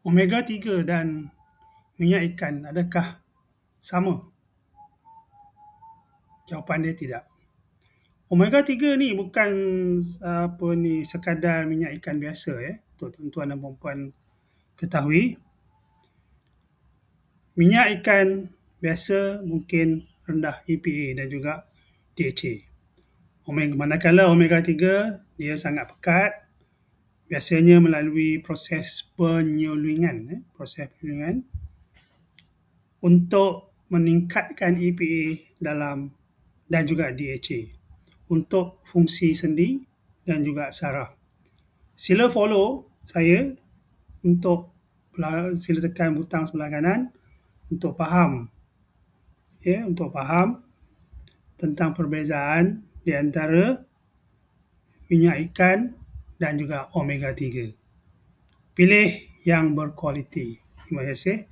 Omega 3 dan minyak ikan adakah sama? Jawapan dia tidak. Omega 3 ni bukan sekadar minyak ikan biasa untuk tuan-tuan dan puan-puan ketahui. Minyak ikan biasa mungkin rendah EPA dan juga DHA. Manakala omega 3 dia sangat pekat, biasanya melalui proses penyulingan untuk meningkatkan EPA dan juga DHA untuk fungsi sendi dan juga saraf. Sila follow saya sila tekan butang sebelah kanan untuk faham tentang perbezaan di antara minyak ikan dan juga omega 3. Pilih yang berkualiti. Terima kasih.